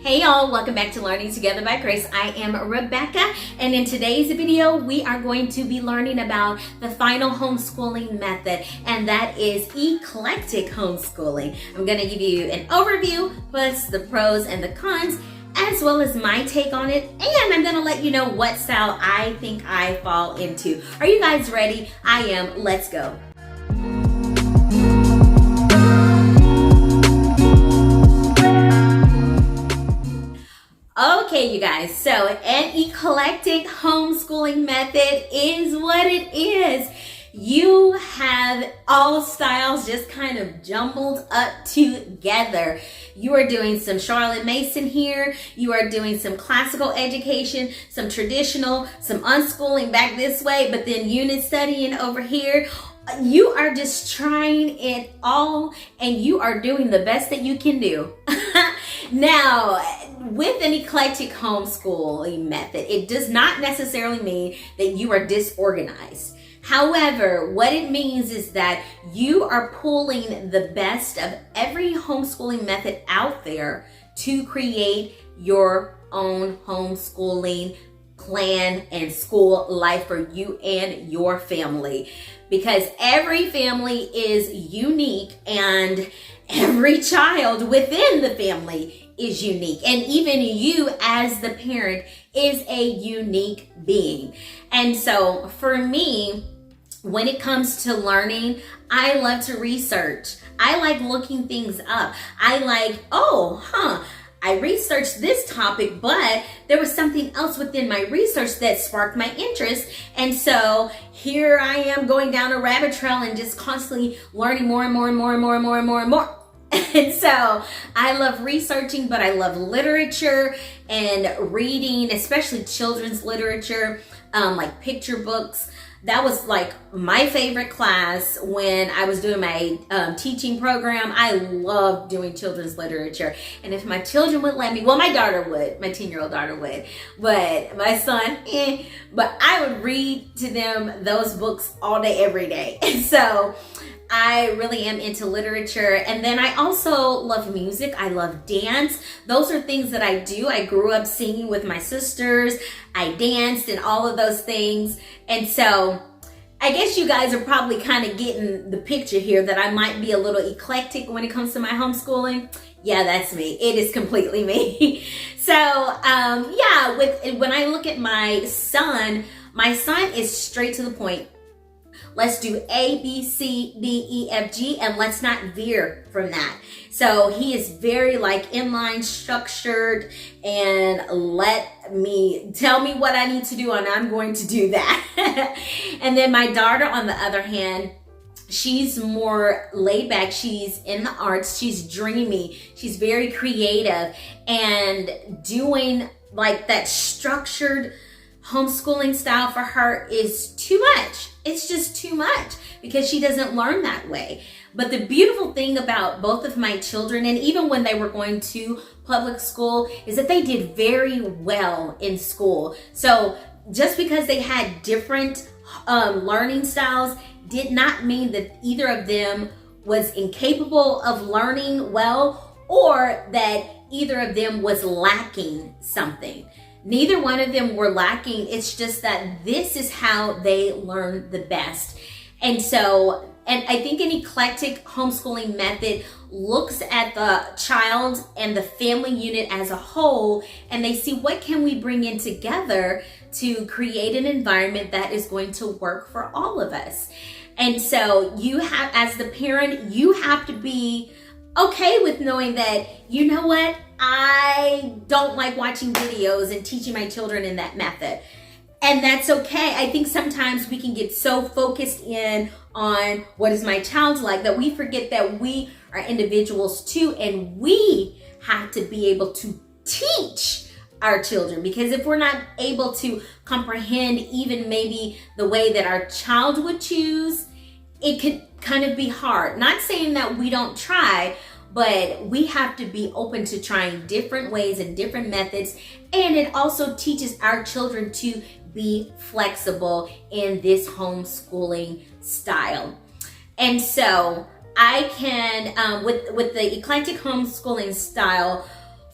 Hey y'all, welcome back to Learning Together by Grace. I am Rebecca, and in today's video, we are going to be learning about the final homeschooling method, and that is eclectic homeschooling. I'm going to give you an overview, plus the pros and the cons, as well as my take on it, and I'm going to let you know what style I think I fall into. Are you guys ready? I am. Let's go. Okay, you guys, so an eclectic homeschooling method is what it is. You have all styles just kind of jumbled up together. You are doing some Charlotte Mason here. You are doing some classical education, some traditional, some unschooling back this way, but then unit studying over here. You are just trying it all, and you are doing the best that you can do. Now, with an eclectic homeschooling method, it does not necessarily mean that you are disorganized. However, what it means is that you are pulling the best of every homeschooling method out there to create your own homeschooling plan and school life for you and your family. Because every family is unique, and every child within the family is unique. And even you as the parent is a unique being. And so for me, when it comes to learning, I love to research. I like looking things up. I like, I researched this topic, but there was something else within my research that sparked my interest. And so here I am going down a rabbit trail and just constantly learning more and more and more and more and more and more and more. And so I love researching, but I love literature and reading, especially children's literature, like picture books. That was like my favorite class when I was doing my teaching program. I love doing children's literature. And if my children would let me, well, my daughter would, my 10-year-old daughter would, but my son, but I would read to them those books all day, every day. And so I really am into literature. And then I also love music. I love dance. Those are things that I do. I grew up singing with my sisters. I danced and all of those things. And so I guess you guys are probably kind of getting the picture here that I might be a little eclectic when it comes to my homeschooling. Yeah, that's me. It is completely me. So, when I look at my son is straight to the point. Let's do A, B, C, D, E, F, G, and let's not veer from that. So he is very like inline structured, and tell me what I need to do and I'm going to do that. And then my daughter, on the other hand, she's more laid back. She's in the arts. She's dreamy. She's very creative, and doing like that structured homeschooling style for her is too much. It's just too much because she doesn't learn that way. But the beautiful thing about both of my children, and even when they were going to public school, is that they did very well in school. So just because they had different learning styles did not mean that either of them was incapable of learning well, or that either of them was lacking something. Neither one of them were lacking. It's just that this is how they learn the best. And I think an eclectic homeschooling method looks at the child and the family unit as a whole, and they see what can we bring in together to create an environment that is going to work for all of us. And so you have, as the parent, you have to be okay with knowing that, you know what, I don't like watching videos and teaching my children in that method. And that's okay. I think sometimes we can get so focused in on what is my child like that we forget that we are individuals too, and we have to be able to teach our children. Because if we're not able to comprehend even maybe the way that our child would choose, it could kind of be hard. Not saying that we don't try, but we have to be open to trying different ways and different methods. And it also teaches our children to be flexible in this homeschooling style. And so I can, with the eclectic homeschooling style,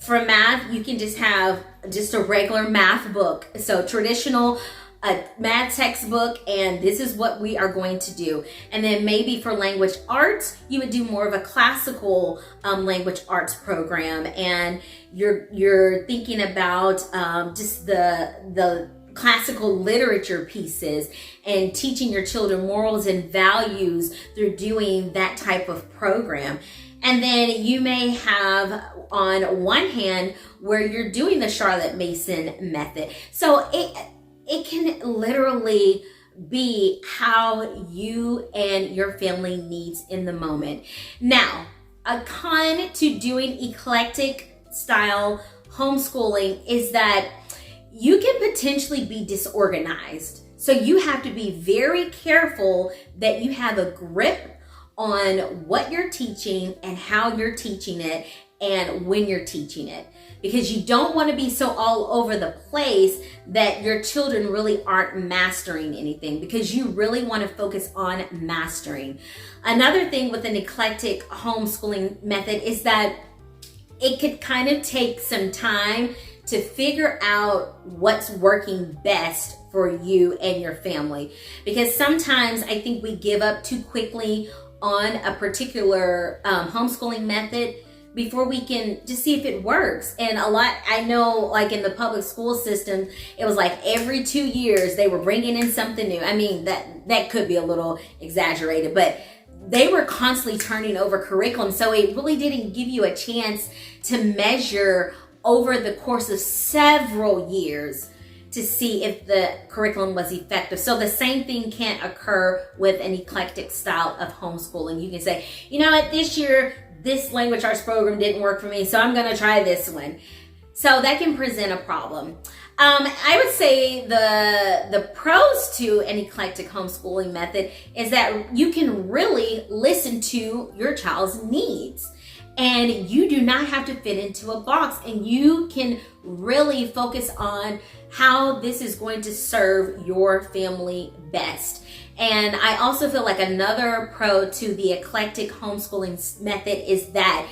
For math, you can just have just a regular math book. So traditional math textbook, and this is what we are going to do. And then maybe for language arts, you would do more of a classical language arts program, and you're thinking about just the classical literature pieces and teaching your children morals and values through doing that type of program. And then you may have on one hand where you're doing the Charlotte Mason method. So it can literally be how you and your family needs in the moment. Now, a con to doing eclectic style homeschooling is that you can potentially be disorganized. So you have to be very careful that you have a grip on what you're teaching and how you're teaching it and when you're teaching it, because you don't want to be so all over the place that your children really aren't mastering anything, because you really want to focus on mastering. Another thing with an eclectic homeschooling method is that it could kind of take some time to figure out what's working best for you and your family, because sometimes I think we give up too quickly on a particular homeschooling method before we can just see if it works. And a lot, I know, like in the public school system, it was like every 2 years they were bringing in something new. I mean, that could be a little exaggerated, but they were constantly turning over curriculum. So it really didn't give you a chance to measure over the course of several years to see if the curriculum was effective. So the same thing can't occur with an eclectic style of homeschooling. You can say, you know what, this year, this language arts program didn't work for me, so I'm gonna try this one. So that can present a problem. I would say the pros to an eclectic homeschooling method is that you can really listen to your child's needs. And you do not have to fit into a box, and you can really focus on how this is going to serve your family best. And I also feel like another pro to the eclectic homeschooling method is that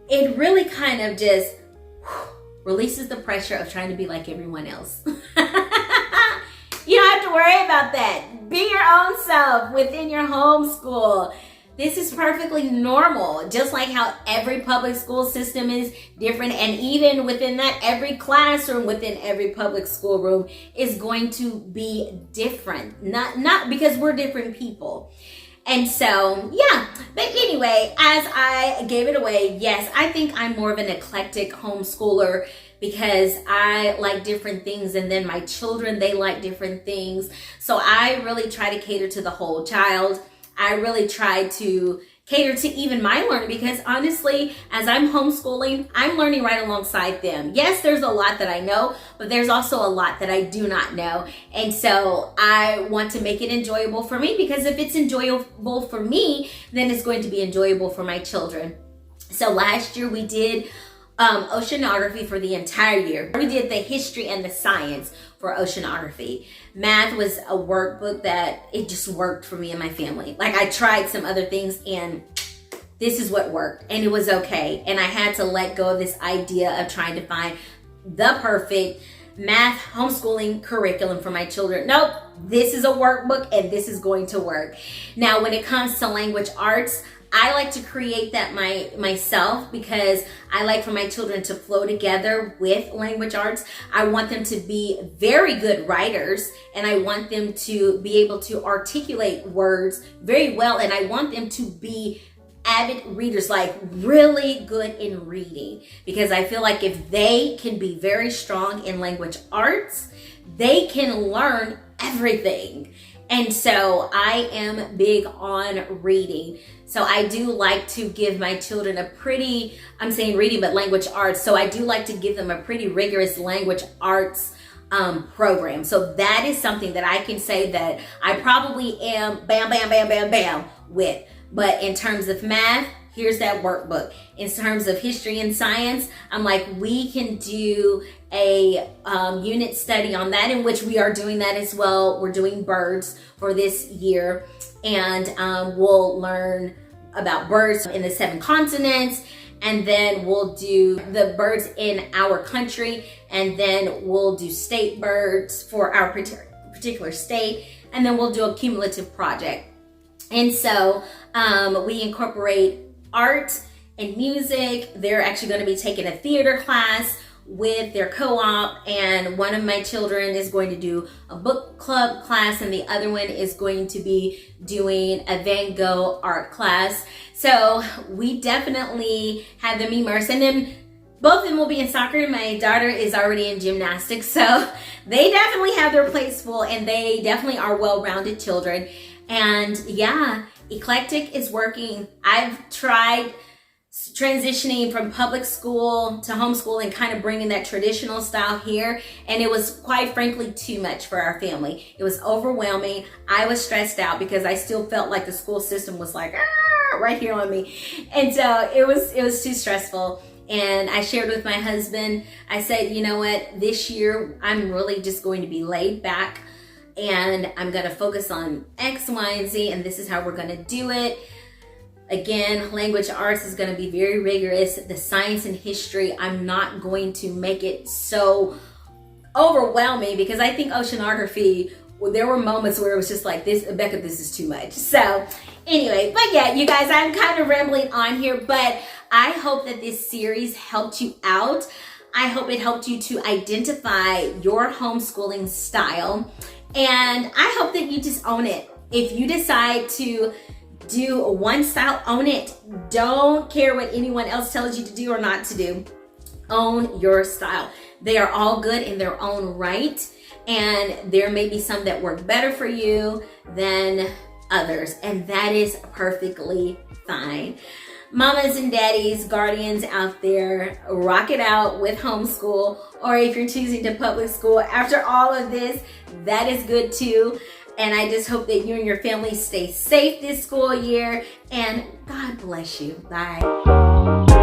it really kind of just releases the pressure of trying to be like everyone else. You don't have to worry about that. Be your own self within your homeschool. This is perfectly normal, just like how every public school system is different, and even within that, every classroom within every public school room is going to be different. Not because we're different people. And so, yeah. But anyway, as I gave it away, yes, I think I'm more of an eclectic homeschooler because I like different things, and then my children, they like different things. So I really try to cater to the whole child. I really try to cater to even my learning, because honestly, as I'm homeschooling, I'm learning right alongside them. Yes, there's a lot that I know, but there's also a lot that I do not know. And so I want to make it enjoyable for me, because if it's enjoyable for me, then it's going to be enjoyable for my children. So last year we did oceanography for the entire year. We did the history and the science for oceanography. Math was a workbook that it just worked for me and my family. Like, I tried some other things and this is what worked, and it was okay. And I had to let go of this idea of trying to find the perfect math homeschooling curriculum for my children. Nope, this is a workbook and this is going to work. Now, when it comes to language arts, I like to create that myself, because I like for my children to flow together with language arts. I want them to be very good writers, and I want them to be able to articulate words very well, and I want them to be avid readers, like really good in reading, because I feel like if they can be very strong in language arts, they can learn everything. And so I am big on reading. So I do like to give my children a pretty, I'm saying reading, but language arts. So I do like to give them a pretty rigorous language arts program. So that is something that I can say that I probably am bam, bam, bam, bam, bam with. But in terms of math, here's that workbook. In terms of history and science, I'm like, we can do a unit study on that, in which we are doing that as well. We're doing birds for this year, and we'll learn about birds in the 7 continents, and then we'll do the birds in our country, and then we'll do state birds for our particular state, and then we'll do a cumulative project. And so we incorporate art and music. They're actually going to be taking a theater class with their co-op, and one of my children is going to do a book club class, and the other one is going to be doing a Van Gogh art class. So we definitely have them immersed, and then both of them will be in soccer. My daughter is already in gymnastics, so they definitely have their plates full, and they definitely are well-rounded children. And yeah, Eclectic is working. I've tried transitioning from public school to homeschool and kind of bringing that traditional style here, and it was quite frankly too much for our family. It was overwhelming. I was stressed out because I still felt like the school system was like right here on me, and so it was too stressful. And I shared with my husband, I said, you know what, this year I'm really just going to be laid back, and I'm going to focus on X, Y, and Z, and this is how we're going to do it. Again, language arts is going to be very rigorous. The science and history, I'm not going to make it so overwhelming, because I think oceanography, there were moments where it was just like, this, Becca, this is too much. So anyway, but yeah, you guys, I'm kind of rambling on here, but I hope that this series helped you out. I hope it helped you to identify your homeschooling style, and I hope that you just own it. If you decide to do one style, own it. Don't care what anyone else tells you to do or not to do. Own your style. They are all good in their own right, and there may be some that work better for you than others, and that is perfectly fine. Mamas and daddies, guardians out there, rock it out with homeschool, or if you're choosing to public school after all of this, that is good too. And I just hope that you and your family stay safe this school year, and God bless you. Bye.